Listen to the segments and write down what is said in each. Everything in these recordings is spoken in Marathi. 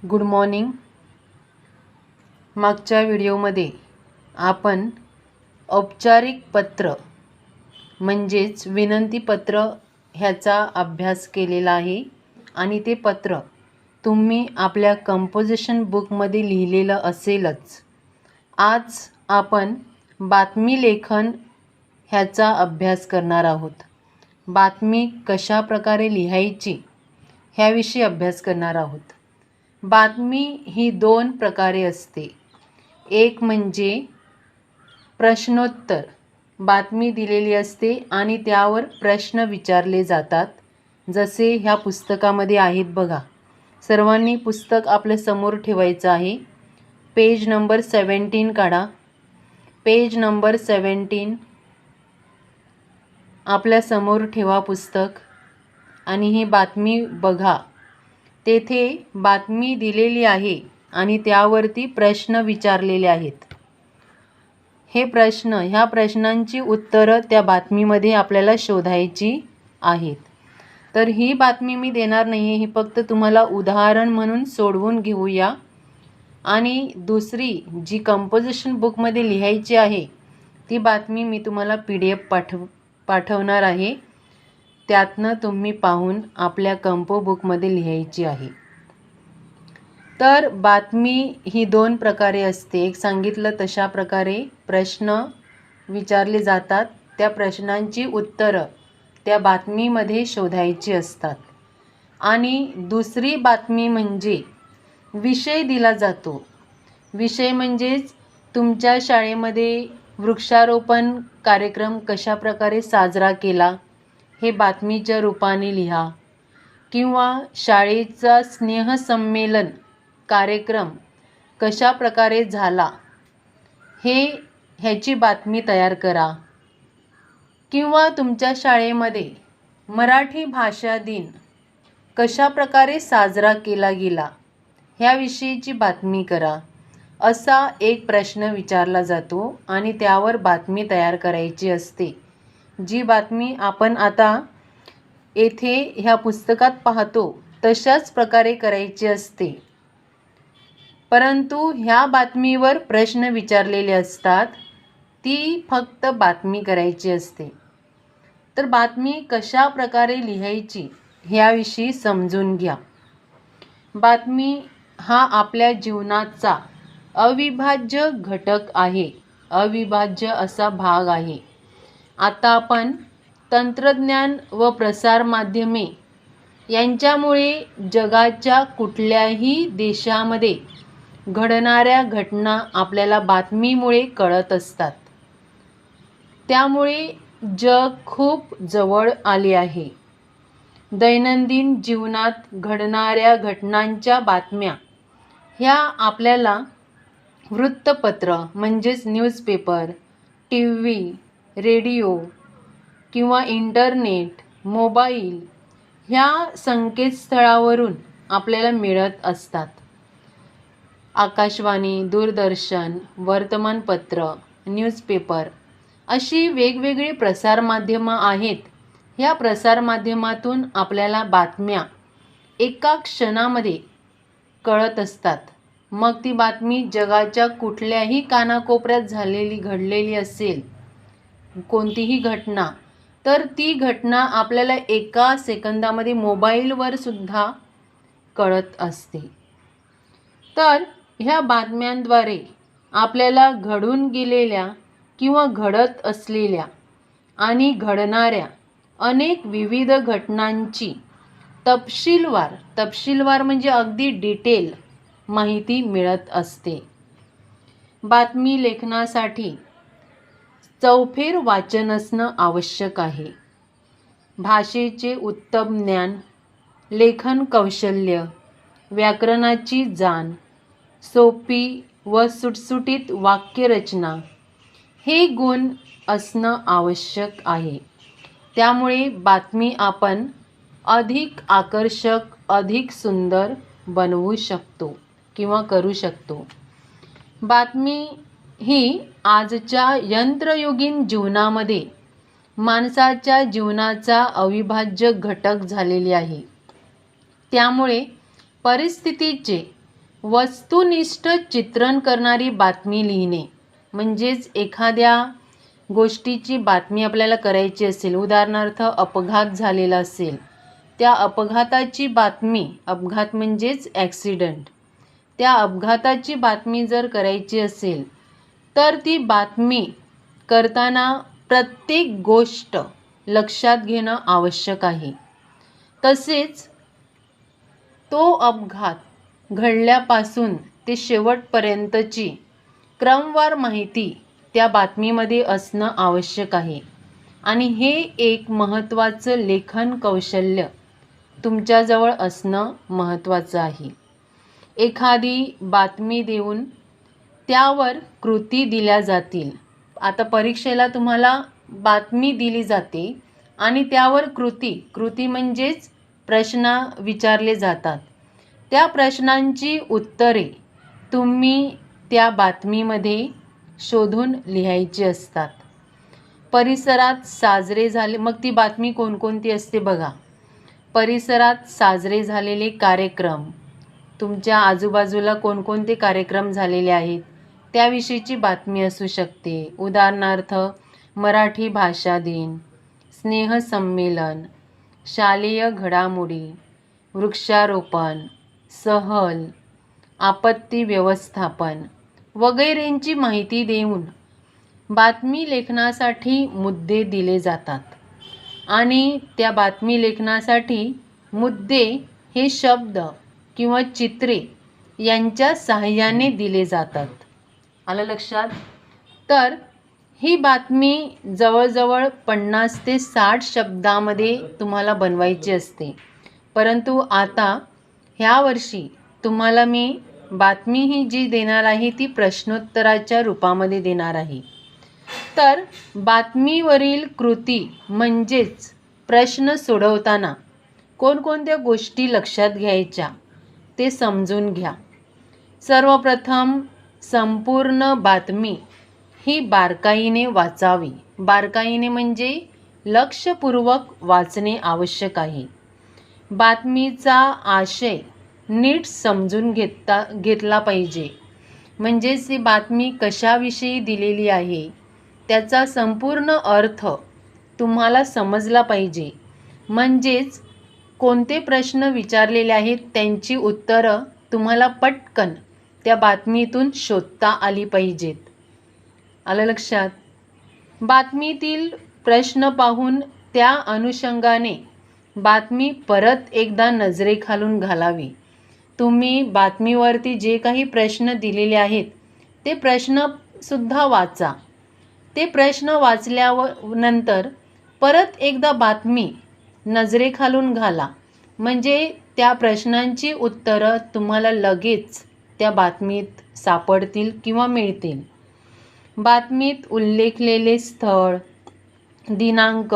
Good morning. मागच्या व्हिडिओमध्ये आपण औपचारिक पत्र म्हणजेच विनंती पत्र ह्याचा अभ्यास केलेला आहे आणि ते पत्र तुम्ही आपल्या कंपोजिशन बुकमध्ये लिहिलेलं असेलच. आज आपण बातमी लेखन ह्याचा अभ्यास करणार आहोत. बातमी कशा प्रकारे लिहायची ह्याविषयी अभ्यास करणार आहोत. बातमी ही दोन प्रकारे असते. एक म्हणजे प्रश्नोत्तर. बातमी दिलेली असते आणि त्यावर प्रश्न विचारले जातात. जसे ह्या पुस्तकामध्ये आहेत बघा. सर्वांनी पुस्तक आपल्या समोर ठेवायचं आहे. पेज नंबर 17 काढा. पेज नंबर 17 आपल्या समोर ठेवा पुस्तक आणि ही बातमी बघा. तेथे बातमी दिलेली आहे आणि त्यावरती प्रश्न विचारलेले आहेत. ह्या प्रश्नांची उत्तरं त्या बातमीमध्ये आपल्याला शोधायची आहेत. तर ही बातमी मी देणार नाही आहे, ही फक्त तुम्हाला उदाहरण म्हणून सोडवून घेऊया. आणि दुसरी जी कंपोजिशन बुकमध्ये लिहायची आहे ती बातमी मी तुम्हाला PDF पाठवणार आहे. त्यातनं तुम्ही पाहून आपल्या कंपो बुकमध्ये लिहायची आहे. तर बातमी ही दोन प्रकारे असते. एक सांगितलं तशा प्रकारे प्रश्न विचारले जातात. त्या प्रश्नांची उत्तरं त्या बातमीमध्ये शोधायची असतात. आणि दुसरी बातमी म्हणजे विषय दिला जातो. विषय म्हणजेच तुमच्या शाळेमध्ये वृक्षारोपण कार्यक्रम कशा प्रकारे साजरा केला हे बातमीच्या रूपाने लिहा, किंवा शाळेचा स्नेहसंमेलन कार्यक्रम कशा प्रकारे झाला ह्याची बातमी तयार करा, किंवा तुमच्या शाळेमध्ये मराठी भाषा दिन कशा प्रकारे साजरा केला गेला ह्याविषयीची बातमी करा. असा एक प्रश्न विचारला जातो आणि त्यावर बातमी तयार करायची असते. जी बातमी आपण आता येथे ह्या पुस्तकात पाहतो तशाच प्रकारे करायची असते. परंतु ह्या बातमीवर प्रश्न विचारलेले असतात. ती फक्त बातमी करायची असते. तर बातमी कशा प्रकारे लिहायची ह्याविषयी समजून घ्या. बातमी हा आपल्या जीवनाचा अविभाज्य घटक आहे. अविभाज्य असा भाग आहे. आता आपण तंत्रज्ञान व प्रसारमाध्यमे यांच्यामुळे जगाच्या कुठल्याही देशामध्ये घडणाऱ्या घटना आपल्याला बातमीमुळे कळत असतात. त्यामुळे जग खूप जवळ आले आहे. दैनंदिन जीवनात घडणाऱ्या घटनांच्या बातम्या ह्या आपल्याला वृत्तपत्र म्हणजेच न्यूजपेपर, TV, रेडिओ किंवा इंटरनेट, मोबाईल ह्या संकेतस्थळावरून आपल्याला मिळत असतात. आकाशवाणी, दूरदर्शन, वर्तमानपत्र, न्यूजपेपर अशी वेगवेगळी प्रसारमाध्यमं आहेत. ह्या प्रसारमाध्यमातून आपल्याला बातम्या एका क्षणामध्ये कळत असतात. मग ती बातमी जगाच्या कुठल्याही कानाकोपऱ्यात घडलेली असेल कोणतीही घटना, तर ती घटना आपल्याला एका सेकंदामध्ये मोबाईलवर सुद्धा कळत असते. तर ह्या बातम्यांद्वारे आपल्याला घडून गेलेल्या किंवा घडत असलेल्या आणि घडणाऱ्या अनेक विविध घटनांची तपशीलवार म्हणजे अगदी डिटेल माहिती मिळत असते. बातमी लेखनासाठी चौफेर वाचन असणं आवश्यक आहे. भाषेचे उत्तम ज्ञान, लेखन कौशल्य, व्याकरणाची जाण, सोपी व सुटसुटीत वाक्यरचना हे गुण असणं आवश्यक आहे. त्यामुळे बातमी आपण अधिक आकर्षक, अधिक सुंदर बनवू शकतो किंवा करू शकतो. बातमी ही आजच्या यंत्रयुगीन जीवनामध्ये माणसाच्या जीवनाचा अविभाज्य घटक झालेली आहे. त्यामुळे परिस्थितीचे वस्तुनिष्ठ चित्रण करणारी बातमी लिहिणे, म्हणजेच एखाद्या गोष्टीची बातमी आपल्याला करायची असेल, उदाहरणार्थ अपघात झालेला असेल, त्या अपघाताची बातमी, अपघात म्हणजेच ॲक्सिडेंट, त्या अपघाताची बातमी जर करायची असेल तर ती बातमी करताना प्रत्येक गोष्ट लक्षात घेणं आवश्यक आहे. तसेच तो अपघात घडल्यापासून ते शेवटपर्यंतची क्रमवार माहिती त्या बातमीमध्ये असणं आवश्यक आहे. आणि हे एक महत्त्वाचं लेखन कौशल्य तुमच्याजवळ असणं महत्त्वाचं आहे. एखादी बातमी देऊन त्यावर कृती दिल्या जातील. आता परीक्षेला तुम्हाला बातमी दिली जाते आणि त्यावर कृती म्हणजेच प्रश्न विचारले जातात. त्या प्रश्नांची उत्तरे तुम्ही त्या बातमीमध्ये शोधून लिहायची असतात. परिसरात साजरे झाले, मग ती बातमी कोणकोणती असते बघा. परिसरात साजरे झालेले कार्यक्रम, तुमच्या आजूबाजूला कोणकोणते कार्यक्रम झालेले आहेत त्याविषयीची बातमी असू शकते. उदाहरणार्थ मराठी भाषा दिन, स्नेहसंमेलन, शालेय घडामोडी, वृक्षारोपण, सहल, आपत्ती व्यवस्थापन वगैरेंची माहिती देऊन बातमी लेखनासाठी मुद्दे दिले जातात. आणि त्या बातमी लेखनासाठी मुद्दे हे शब्द किंवा चित्रे यांच्या सहाय्याने दिले जातात. आलं लक्षात? तर ही बातमी जवळजवळ 50 ते 60 शब्दामध्ये तुम्हाला बनवायची असते. परंतु आता ह्या वर्षी तुम्हाला मी बातमी ही जी देणार आहे ती प्रश्नोत्तराच्या रूपामध्ये देणार आहे. तर बातमीवरील कृती म्हणजेच प्रश्न सोडवताना कोणकोणत्या गोष्टी लक्षात घ्यायच्या ते समजून घ्या. सर्वप्रथम संपूर्ण बातमी ही बारकाईने वाचावी. बारकाईने म्हणजे लक्षपूर्वक वाचणे आवश्यक आहे. बातमीचा आशय नीट समजून घेतला पाहिजे. म्हणजेच ही बातमी कशाविषयी दिलेली आहे त्याचा संपूर्ण अर्थ तुम्हाला समजला पाहिजे. म्हणजेच कोणते प्रश्न विचारलेले आहेत त्यांची उत्तरं तुम्हाला पटकन त्या बातमीतून शोधता आली पाहिजेत. आलं लक्षात? बातमीतील प्रश्न पाहून त्या अनुषंगाने बातमी परत एकदा नजरेखालून घालावी. तुम्ही बातमीवरती जे काही प्रश्न दिलेले आहेत ते प्रश्नसुद्धा वाचा. ते प्रश्न वाचल्यानंतर परत एकदा बातमी नजरेखालून घाला. म्हणजे त्या प्रश्नांची उत्तरं तुम्हाला लगेच त्या बातमीत सापडतील किंवा मिळतील. बातमीत उल्लेखलेले स्थळ, दिनांक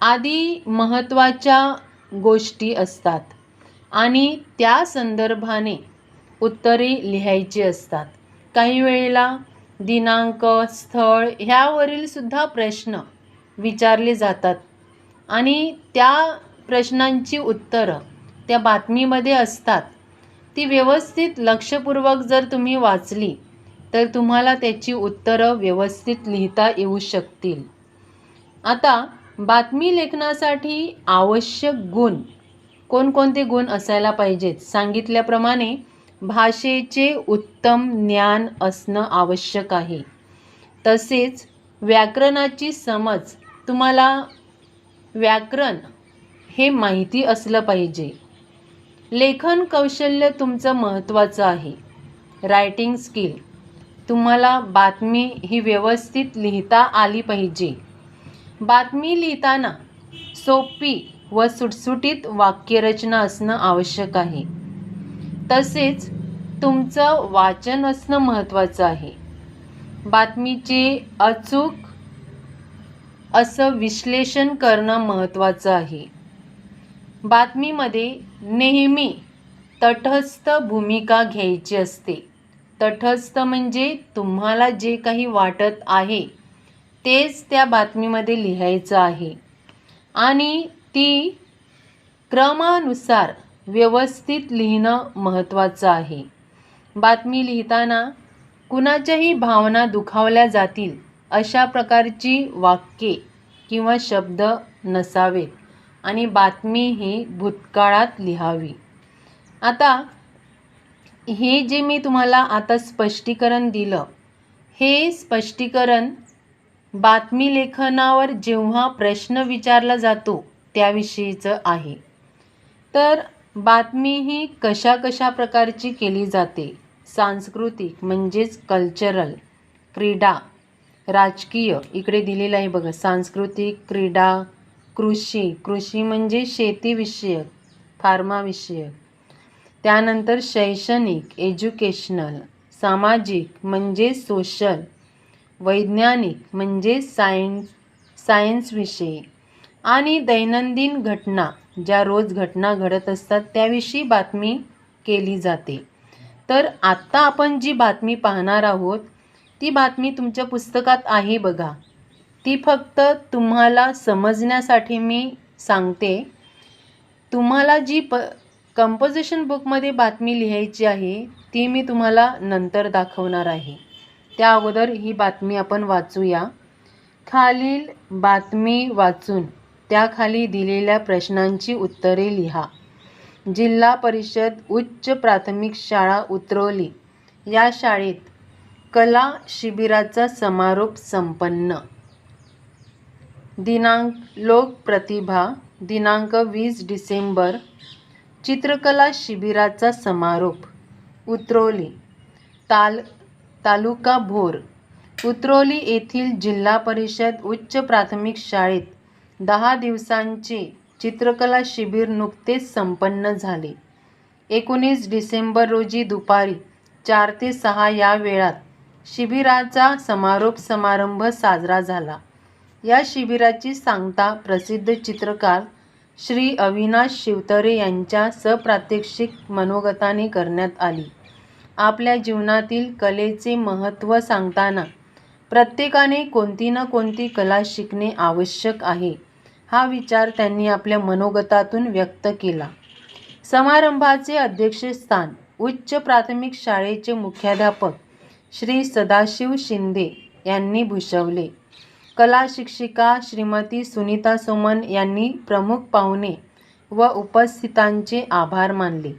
आदी महत्त्वाच्या गोष्टी असतात आणि त्या संदर्भाने उत्तरे लिहायची असतात. काही वेळेला दिनांक, स्थळ ह्यावरील सुद्धा प्रश्न विचारले जातात आणि त्या प्रश्नांची उत्तरं त्या बातमीमध्ये असतात. ती व्यवस्थित लक्षपूर्वक जर तुम्ही वाचली तर तुम्हाला त्याची उत्तरं व्यवस्थित लिहिता येऊ शकतील. आता बातमी लेखनासाठी आवश्यक गुण कोणकोणते गुण असायला पाहिजेत? सांगितल्याप्रमाणे भाषेचे उत्तम ज्ञान असणं आवश्यक आहे. तसेच व्याकरणाची समज, तुम्हाला व्याकरण हे माहिती असलं पाहिजे. लेखन कौशल्य तुमचं महत्त्वाचं आहे. रायटिंग स्किल, तुम्हाला बातमी ही व्यवस्थित लिहिता आली पाहिजे. बातमी लिहिताना सोपी व सुटसुटीत वाक्यरचना असणं आवश्यक आहे. तसेच तुमचं वाचन असणं महत्त्वाचं आहे. बातमीचे अचूक असं विश्लेषण करणं महत्त्वाचं आहे. बातमीमध्ये नेहमी तटस्थ भूमिका घ्यायची असते. तटस्थ म्हणजे तुम्हाला जे काही वाटत आहे तेच त्या बातमीमध्ये लिहायचं आहे आणि ती क्रमानुसार व्यवस्थित लिहिणं महत्त्वाचं आहे. बातमी लिहिताना कुणाच्याही भावना दुखावल्या जातील अशा प्रकारची वाक्ये किंवा शब्द नसावेत आणि बातमी ही भूतकाळात लिहावी. आता हे जे मी तुम्हाला आता स्पष्टीकरण दिलं, हे स्पष्टीकरण बातमी लेखनावर जेव्हा प्रश्न विचारला जातो त्याविषयीचं आहे. तर बातमी ही कशा कशा प्रकारची केली जाते? सांस्कृतिक म्हणजेच कल्चरल, क्रीडा, राजकीय, इकडे दिलेलं आहे बघा, सांस्कृतिक, क्रीडा, कृषी म्हणजे शेतीविषयक, फार्माविषयक, त्यानंतर शैक्षणिक, एज्युकेशनल, सामाजिक म्हणजे सोशल, वैज्ञानिक म्हणजे सायन्स विषयी, आणि दैनंदिन घटना, ज्या रोज घटना घडत असतात त्याविषयी बातमी केली जाते. तर आत्ता आपण जी बातमी पाहणार आहोत ती बातमी तुमच्या पुस्तकात आहे बघा. ती फक्त तुम्हाला समजण्यासाठी मी सांगते. तुम्हाला जी कंपोजिशन बुकमध्ये बातमी लिहायची आहे ती मी तुम्हाला नंतर दाखवणार आहे. त्या अगोदर ही बातमी आपण वाचूया. खालील बातमी वाचून त्याखाली दिलेल्या प्रश्नांची उत्तरे लिहा. जिल्हा परिषद उच्च प्राथमिक शाळा उतरवली या शाळेत कला शिबिराचा समारोप संपन्न. दिनांक लोकप्रतिभा दिनांक 20 डिसेंबर. चित्रकला शिबिराचा समारोप. उतरवली तालुका भोर. उतरवली येथील जिल्हा परिषद उच्च प्राथमिक शाळेत 10 दिवसांचे चित्रकला शिबिर नुकतेच संपन्न झाले. 19 डिसेंबर रोजी दुपारी 4 ते 6 या वेळात शिबिराचा समारोप समारंभ साजरा झाला. या शिबिराची सांगता प्रसिद्ध चित्रकार श्री अविनाश शिवतरे यांच्या सप्रात्यक्षिक मनोगताने करण्यात आली. आपल्या जीवनातील कलेचे महत्त्व सांगताना प्रत्येकाने कोणती ना कोणती कला शिकणे आवश्यक आहे हा विचार त्यांनी आपल्या मनोगतातून व्यक्त केला. समारंभाचे अध्यक्षस्थान उच्च प्राथमिक शाळेचे मुख्याध्यापक श्री सदाशिव शिंदे यांनी भूषवले. कला शिक्षिका श्रीमती सुनीता सोमन यांनी प्रमुख पाहुणे व उपस्थितांचे आभार मानले.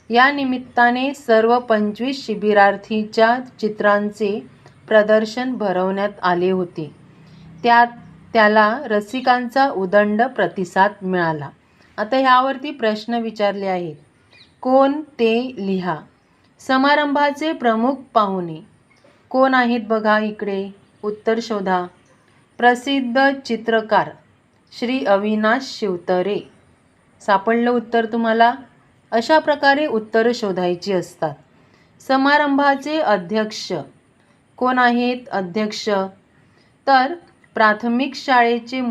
या निमित्ताने सर्व 25 शिबिरार्थीच्या चित्रांचे प्रदर्शन भरवण्यात आले होते. त्याला रसिकांचा उदंड प्रतिसाद मिळाला. आता ह्यावरती प्रश्न विचारले आहेत. कोण ते लिहा. समारंभाचे प्रमुख पाहुणे कोण आहेत बघा, इकडे उत्तर शोधा. प्रसिद्ध चित्रकार श्री अविनाश शिवतरे. सापडलं उत्तर तुम्हाला? अशा प्रकारे उत्तरं शोधायची असतात. समारंभाचे अध्यक्ष कोण आहेत? अध्यक्ष तर प्राथमिक शाळेचे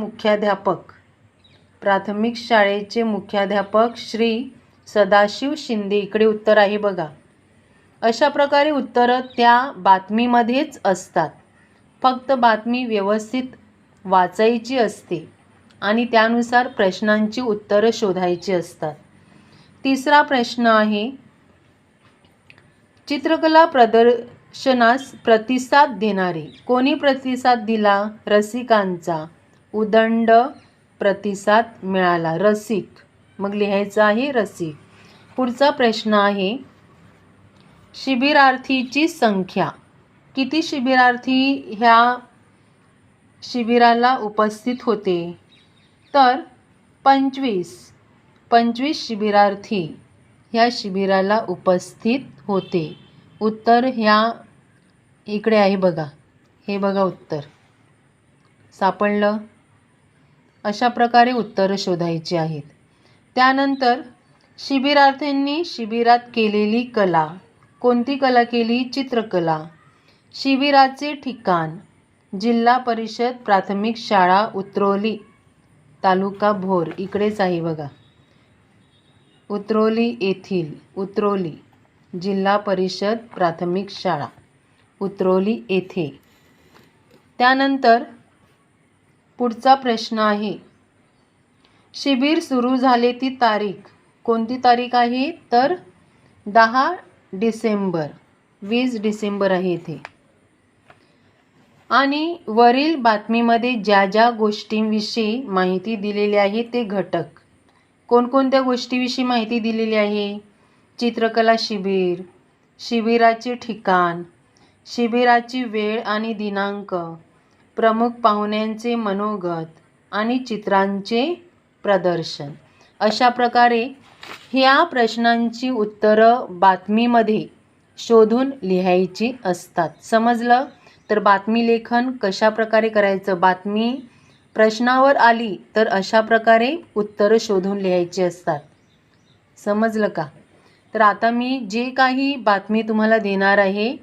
मुख्याध्यापक श्री सदाशिव शिंदे. इकडे उत्तर आहे बघा. अशा प्रकारे उत्तरं त्या बातमीमध्येच असतात. फक्त बातमी व्यवस्थित वाचायची असते आणि त्यानुसार प्रश्नांची उत्तरं शोधायची असतात. तिसरा प्रश्न आहे, चित्रकला प्रदर्शनास प्रतिसाद देणारे. कोणी प्रतिसाद दिला? रसिकांचा उदंड प्रतिसाद मिळाला. रसिक, मग लिहायचं आहे रसिक. पुढचा प्रश्न आहे, शिबिरार्थीची संख्या. किती शिबिरार्थी ह्या शिबिराला उपस्थित होते? तर 25 शिबिरार्थी ह्या शिबिराला उपस्थित होते. उत्तर ह्या इकडे आहे बघा. हे बघा उत्तर सापडलं. अशा प्रकारे उत्तरं शोधायची आहेत. त्यानंतर शिबिरार्थ्यांनी शिबिरात केलेली कला. कोणती कला केली? चित्रकला. शिबिराचे ठिकाण जिल्हा परिषद प्राथमिक शाळा उतरवली तालुका भोर. इकडेच आहे बघा. उतरवली येथील. उतरवली जिल्हा परिषद प्राथमिक शाळा उतरवली येथे. त्यानंतर पुढचा प्रश्न आहे, शिबिर सुरू झाले ती तारीख. कोणती तारीख आहे? तर 10 डिसेंबर 20 डिसेंबर आहे इथे. आणि वरील बातमीमध्ये ज्या ज्या गोष्टींविषयी माहिती दिलेली आहे ते घटक. कोणकोणत्या गोष्टीविषयी माहिती दिलेली आहे? चित्रकला शिबिर, शिबिराचे ठिकाण, शिबिराची वेळ आणि दिनांक, प्रमुख पाहुण्यांचे मनोगत आणि चित्रांचे प्रदर्शन. अशा प्रकारे ह्या प्रश्नांची उत्तरं बातमीमध्ये शोधून लिहायची असतात. समजलं? तर बातमी लेखन कशा प्रकारे करायचं? बातमी प्रश्नावर आली तर अशा प्रकारे उत्तरं शोधून लिहायची असतात. समजलं का? तर आता मी जे काही बातमी तुम्हाला देणार आहे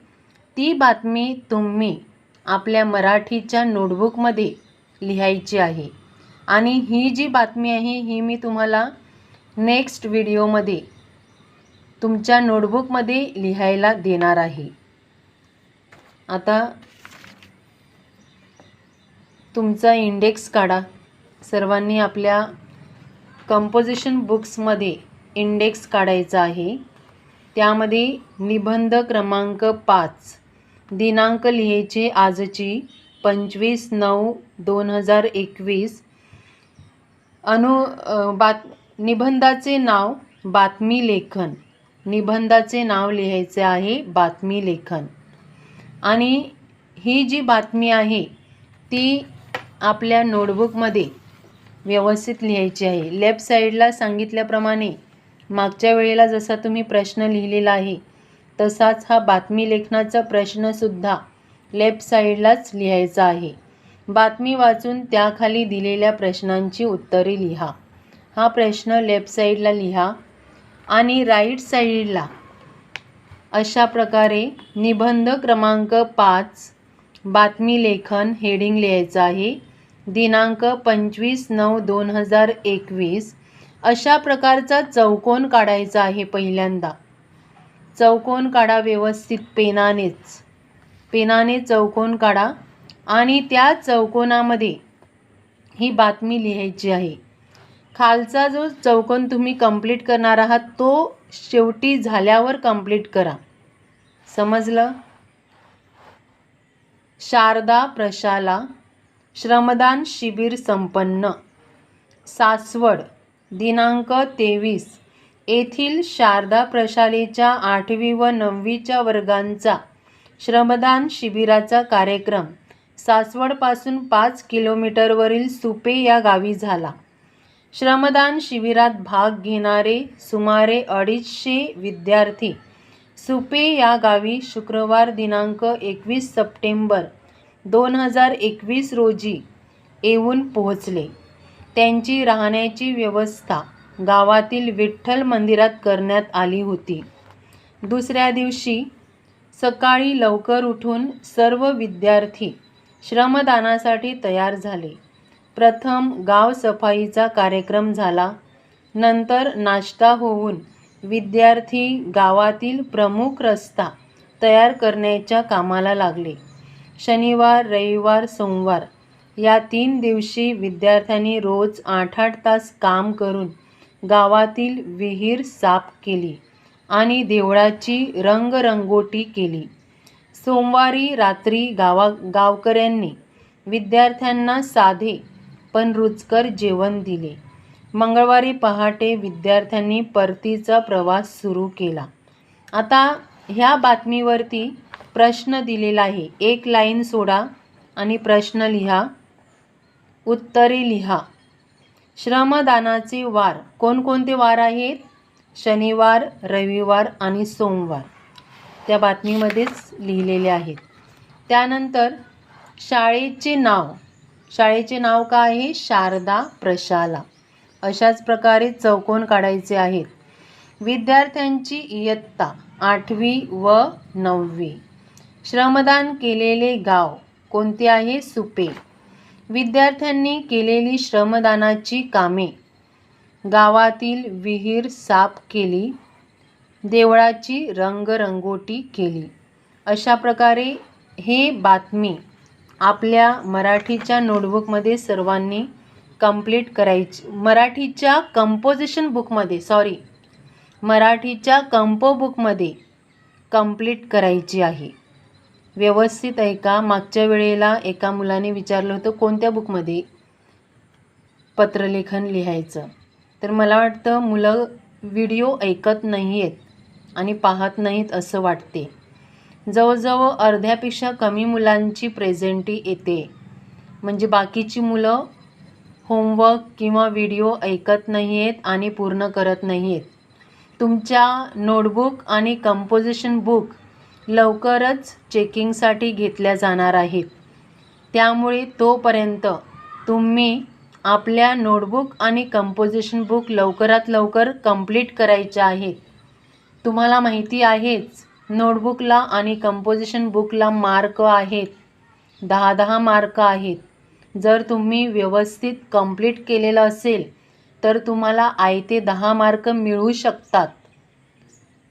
ती बातमी तुम्ही आपल्या मराठीच्या नोटबुकमध्ये लिहायची आहे. आणि ही जी बातमी आहे ही मी तुम्हाला नेक्स्ट व्हिडिओमध्ये तुमच्या नोटबुकमध्ये लिहायला देणार आहे. आता तुमचा इंडेक्स काढा. सर्वांनी आपल्या कंपोजिशन बुक्समध्ये इंडेक्स काढायचा आहे. त्यामध्ये निबंध क्रमांक 5 दिनांक लिहायचे आजची 25/9/2021. निबंधाचे नाव बातमी लेखन. निबंधाचे नाव लिहायचे आहे बातमी लेखन. आणि ही जी बातमी आहे ती आपल्या नोटबुकमध्ये व्यवस्थित लिहायची आहे. लेफ्ट साईडला सांगितल्याप्रमाणे मागच्या वेळेला जसा तुम्ही प्रश्न लिहिलेला आहे तसाच हा बातमी लेखनाचा प्रश्नसुद्धा लेफ्ट साईडलाच लिहायचा आहे. बातमी वाचून त्याखाली दिलेल्या प्रश्नांची उत्तरे लिहा. हा प्रश्न लेफ्ट साईडला लिहा. आणि राईट साईडला अशा प्रकारे निबंध क्रमांक 5 बातमी लेखन हेडिंग लिहायचं आहे. दिनांक 25/9/2021. अशा प्रकारचा चौकोन काढायचा आहे. पहिल्यांदा चौकोन काढा व्यवस्थित पेनाने चौकोन काढा आणि त्या चौकोनामध्ये ही बातमी लिहायची आहे. खालचा जो चौकोन तुम्ही कंप्लीट करणार आहात तो शेवटी झाल्यावर कंप्लीट करा. समजलं? शारदा प्रशाला श्रमदान शिबिर संपन्न. सासवड दिनांक 23 येथील शारदा प्रशालेच्या 8वी व 9वीच्या वर्गांचा श्रमदान शिबिराचा कार्यक्रम सासवडपासून 5 किलोमीटरवरील सुपे या गावी झाला. श्रमदान शिबिरात भाग घेणारे सुमारे 250 विद्यार्थी सुपे या गावी शुक्रवार दिनांक 21 सप्टेंबर 2021 रोजी येऊन पोहोचले. त्यांची राहण्याची व्यवस्था गावातील विठ्ठल मंदिरात करण्यात आली होती. दुसऱ्या दिवशी सकाळी लवकर उठून सर्व विद्यार्थी श्रमदानासाठी तयार झाले. प्रथम गाव सफाईचा कार्यक्रम झाला. नंतर नाश्ता होऊन विद्यार्थी गावातील प्रमुख रस्ता तयार करण्याच्या कामाला लागले. शनिवार, रविवार, सोमवार या 3 दिवशी विद्यार्थ्यांनी रोज 8-8 तास काम करून गावातील विहीर साफ केली आणि देवळाची रंगरंगोटी केली. सोमवारी रात्री गावकऱ्यांनी विद्यार्थ्यांना साधे पण रुचकर जेवण दिले. मंगळवारी पहाटे विद्यार्थ्यांनी परतीचा प्रवास सुरू केला. आता ह्या बातमीवरती प्रश्न दिलेला आहे. एक लाईन सोडा आणि प्रश्न लिहा, उत्तरे लिहा. श्रमदानाचे वार कोणकोणते वार आहेत? शनिवार, रविवार आणि सोमवार त्या बातमीमध्येच लिहिलेले आहेत. त्यानंतर शाळेचे नाव काय आहे? शारदा प्रशाला. अशाच प्रकारे चौकोन काढायचे आहेत. विद्यार्थ्यांची इयत्ता 8वी व 9वी. श्रमदान केलेले गाव कोणते आहे? सुपे. विद्यार्थ्यांनी केलेली श्रमदानाची कामे: गावातील विहीर साफ केली, देवळाची रंगरंगोटी केली. अशा प्रकारे हे बातमी आपल्या मराठीच्या नोटबुकमध्ये सर्वांनी कंप्लीट करायची. मराठीच्या कंपोजिशन बुकमध्ये मराठीच्या कंपो बुकमध्ये कंप्लीट करायची आहे. व्यवस्थित ऐका. मागच्या वेळेला एका मुलाने विचारलं होतं कोणत्या बुकमध्ये पत्रलेखन लिहायचं. तर मला वाटतं मुलं व्हिडिओ ऐकत नाही आहेत आणि पाहत नाहीत असं वाटते. जवळजवळ अर्ध्यापेक्षा कमी मुलांची प्रेझेंटी येते. म्हणजे बाकीची मुलं होमवर्क किंवा व्हिडिओ ऐकत नाही आहेत आणि पूर्ण करत नाही आहेत. तुमच्या नोटबुक आणि कंपोजिशन बुक लवकरच चेकिंगसाठी घेतल्या जाणार आहेत. त्यामुळे तोपर्यंत तुम्ही आपल्या नोटबुक आणि कंपोजिशन बुक लवकरात लवकर कंप्लीट करायच्या आहेत. तुम्हाला माहिती आहेच, नोटबुकला आणि कंपोजिशन बुकला मार्क आहेत, 10-10 मार्क आहेत. जर तुम्ही व्यवस्थित कंप्लीट केलेलं असेल तर तुम्हाला आयते 10 मार्क मिळू शकतात.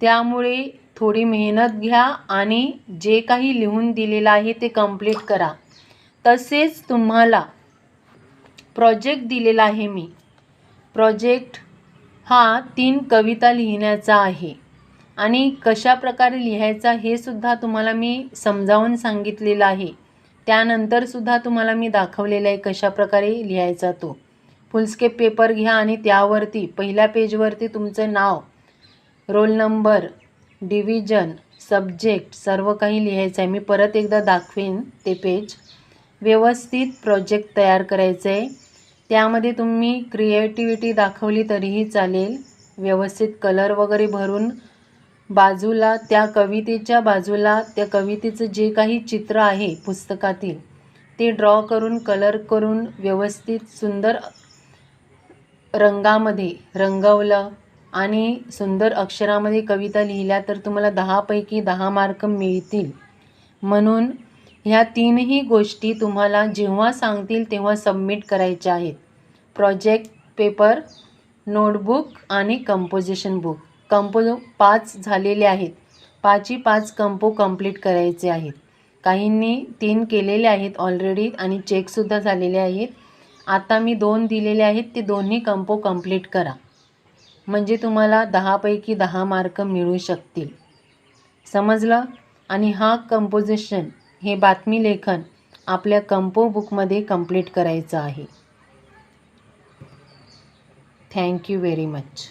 त्यामुळे थोडी मेहनत घ्या आणि जे काही लिहून दिलेलं आहे ते कंप्लीट करा. तसेच तुम्हाला प्रोजेक्ट दिलेला आहे मी. प्रोजेक्ट हा 3 कविता लिहिण्याचा आहे आणि कशा प्रकारे लिहायचा हे सुद्धा तुम्हाला मी समजावून सांगितलेलं आहे. त्यानंतर सुद्धा तुम्हाला मी दाखवलेलं आहे कशा प्रकारे लिहायचा तो. फुलस्केप पेपर घ्या आणि त्यावरती पहिल्या पेजवरती तुमचं नाव, रोल नंबर, डिव्हिजन, सब्जेक्ट सर्व काही लिहायचं आहे. मी परत एकदा दाखवेन ते पेज. व्यवस्थित प्रोजेक्ट तयार करायचं आहे. त्यामध्ये तुम्ही क्रिएटिव्हिटी दाखवली तरीही चालेल. व्यवस्थित कलर वगैरे भरून बाजूला त्या कवितेच्या बाजूला त्या कवितेचं जे काही चित्र आहे पुस्तकातील ते ड्रॉ करून कलर करून व्यवस्थित सुंदर रंगामध्ये रंगवलं आणि सुंदर अक्षरामध्ये कविता लिहिल्या तर तुम्हाला 10 पैकी 10 मार्क मिळतील. म्हणून ह्या 3ही गोष्टी तुम्हाला जेव्हा सांगतील तेव्हा सबमिट करायच्या आहेत. प्रोजेक्ट पेपर, नोटबुक आणि कंपोजिशन बुक. 5 झालेले आहेत. 5ची 5 कंपो कंप्लीट करायचे आहेत. काहींनी 3 केलेले आहेत ऑलरेडी आणि चेकसुद्धा झालेले आहेत. आता मी 2 दिलेले आहेत, ते दोन्ही कंपो कंप्लीट करा. म्हणजे तुम्हाला 10 पैकी 10 मार्क मिळू शकतील. समजलं? आणि हा कंपोजिशन हे बातमी लेखन आपल्या कंपो बुकमध्ये कंप्लीट करायचं आहे. Thank you very much.